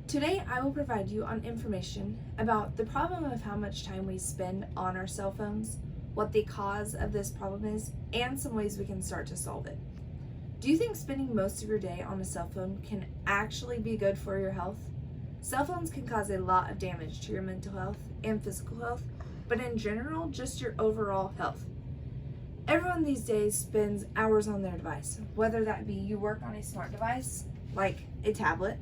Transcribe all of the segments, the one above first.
Today, I will provide you on information about the problem of how much time we spend on our cell phones, what the cause of this problem is, and some ways we can start to solve it. Do you think spending most of your day on a cell phone can actually be good for your health? Cell phones can cause a lot of damage to your mental health and physical health, but in general, just your overall health. Everyone these days spends hours on their device, whether that be you work on a smart device, like a tablet,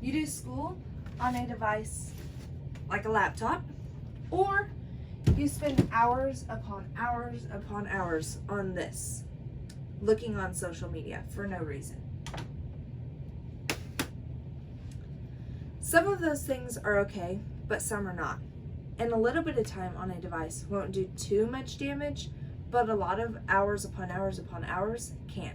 you do school on a device like a laptop, or you spend hours upon hours upon hours on this, looking on social media for no reason. Some of those things are okay, but some are not. And a little bit of time on a device won't do too much damage, but a lot of hours upon hours upon hours can.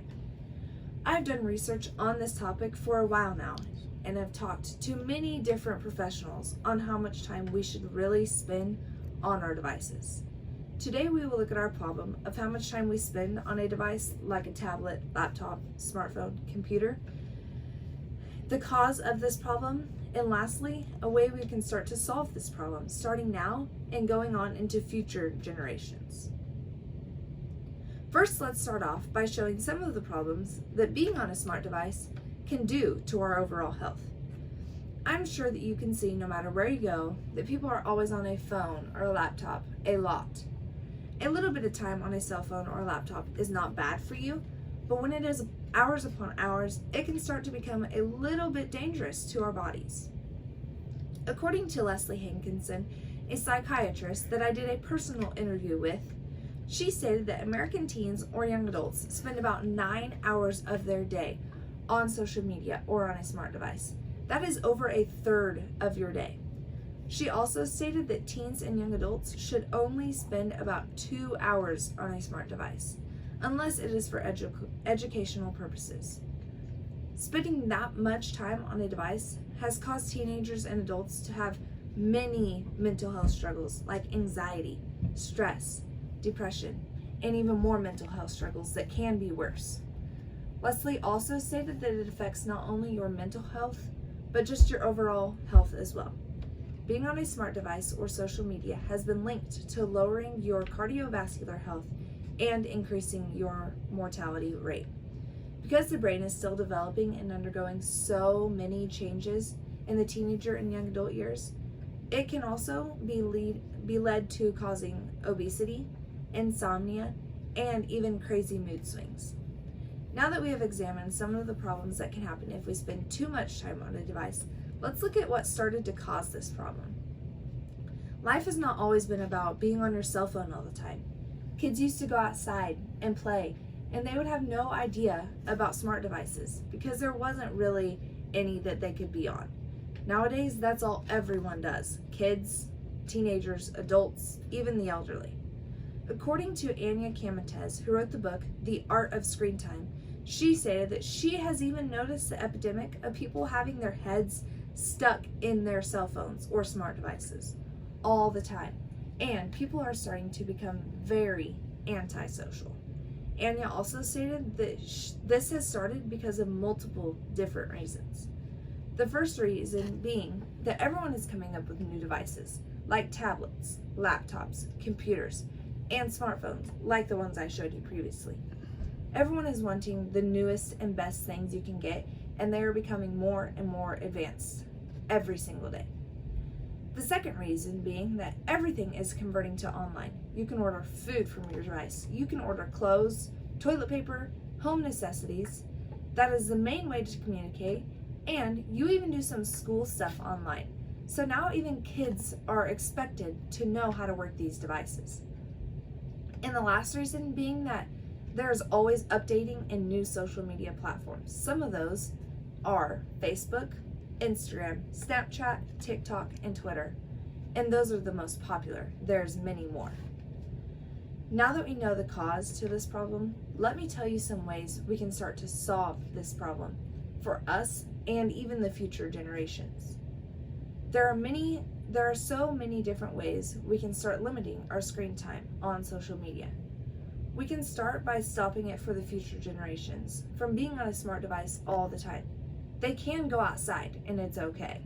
I've done research on this topic for a while now, and have talked to many different professionals on how much time we should really spend on our devices. Today we will look at our problem of how much time we spend on a device like a tablet, laptop, smartphone, computer, the cause of this problem, and lastly, a way we can start to solve this problem starting now and going on into future generations. First, let's start off by showing some of the problems that being on a smart device can do to our overall health. I'm sure that you can see no matter where you go that people are always on a phone or a laptop a lot. A little bit of time on a cell phone or a laptop is not bad for you, but when it is hours upon hours, it can start to become a little bit dangerous to our bodies. According to Leslie Hankinson, a psychiatrist that I did a personal interview with, she stated that American teens or young adults spend about 9 hours of their day on social media or on a smart device. That is over a third of your day. She also stated that teens and young adults should only spend about 2 hours on a smart device, unless it is for educational purposes. Spending that much time on a device has caused teenagers and adults to have many mental health struggles like anxiety, stress, depression, and even more mental health struggles that can be worse. Leslie also stated that it affects not only your mental health, but just your overall health as well. Being on a smart device or social media has been linked to lowering your cardiovascular health and increasing your mortality rate. Because the brain is still developing and undergoing so many changes in the teenager and young adult years, it can also be led to causing obesity, insomnia, and even crazy mood swings. Now that we have examined some of the problems that can happen if we spend too much time on a device, let's look at what started to cause this problem. Life has not always been about being on your cell phone all the time. Kids used to go outside and play, and they would have no idea about smart devices because there wasn't really any that they could be on. Nowadays, that's all everyone does. Kids, teenagers, adults, even the elderly. According to Anya Kamates, who wrote the book, The Art of Screen Time, she stated that she has even noticed the epidemic of people having their heads stuck in their cell phones or smart devices all the time. And people are starting to become very antisocial. Anya also stated that this has started because of multiple different reasons. The first reason being that everyone is coming up with new devices, like tablets, laptops, computers, and smartphones, like the ones I showed you previously. Everyone is wanting the newest and best things you can get, and they are becoming more and more advanced every single day. The second reason being that everything is converting to online. You can order food from your device. You can order clothes, toilet paper, home necessities. That is the main way to communicate, and you even do some school stuff online. So now even kids are expected to know how to work these devices. And the last reason being that there's always updating and new social media platforms. Some of those are Facebook, Instagram, Snapchat, TikTok, and Twitter. And those are the most popular. There's many more. Now that we know the cause to this problem, let me tell you some ways we can start to solve this problem for us and even the future generations. There are so many different ways we can start limiting our screen time on social media. We can start by stopping it for the future generations from being on a smart device all the time. They can go outside and it's okay.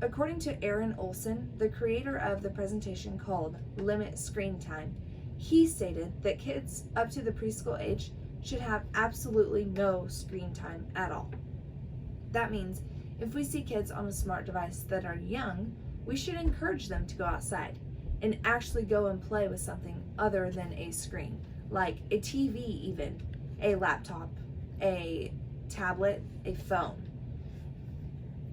According to Aaron Olson, the creator of the presentation called Limit Screen Time, he stated that kids up to the preschool age should have absolutely no screen time at all. That means if we see kids on a smart device that are young, we should encourage them to go outside and actually go and play with something other than a screen, like a TV even, a laptop, a tablet, a phone.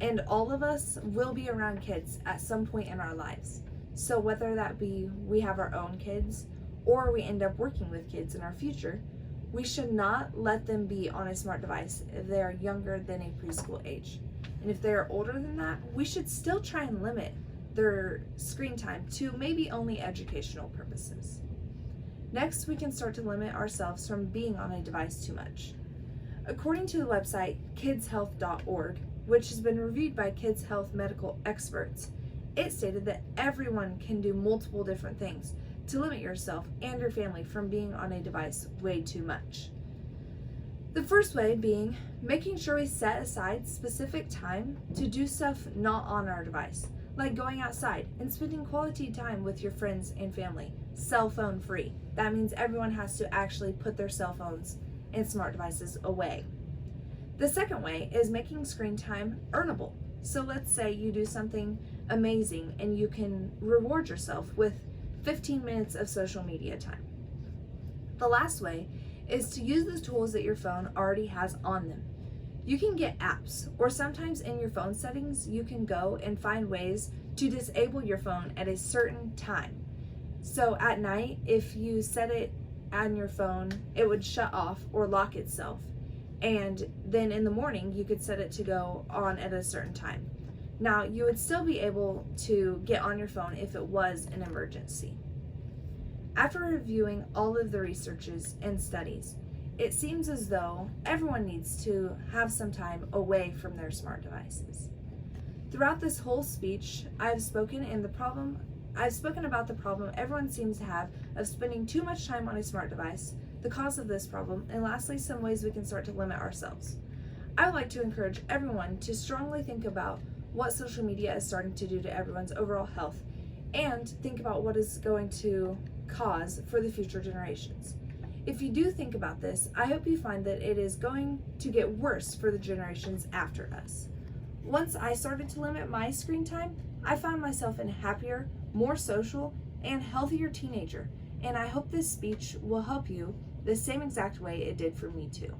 And all of us will be around kids at some point in our lives. So whether that be we have our own kids or we end up working with kids in our future, we should not let them be on a smart device if they are younger than a preschool age. And if they are older than that, we should still try and limit their screen time to maybe only educational purposes. Next, we can start to limit ourselves from being on a device too much. According to the website kidshealth.org, which has been reviewed by kids' health medical experts, it stated that everyone can do multiple different things to limit yourself and your family from being on a device way too much. The first way being making sure we set aside specific time to do stuff not on our device, like going outside and spending quality time with your friends and family, cell phone free. That means everyone has to actually put their cell phones and smart devices away. The second way is making screen time earnable. So let's say you do something amazing and you can reward yourself with 15 minutes of social media time. The last way is to use the tools that your phone already has on them. You can get apps, or sometimes in your phone settings, you can go and find ways to disable your phone at a certain time. So at night, if you set it on your phone, it would shut off or lock itself. And then in the morning, you could set it to go on at a certain time. Now, you would still be able to get on your phone if it was an emergency. After reviewing all of the researches and studies, it seems as though everyone needs to have some time away from their smart devices. Throughout this whole speech, I've spoken about the problem everyone seems to have of spending too much time on a smart device, the cause of this problem, and lastly, some ways we can start to limit ourselves. I would like to encourage everyone to strongly think about what social media is starting to do to everyone's overall health, and think about what is going to cause for the future generations. If you do think about this, I hope you find that it is going to get worse for the generations after us. Once I started to limit my screen time, I found myself a happier, more social, and healthier teenager, and I hope this speech will help you the same exact way it did for me too.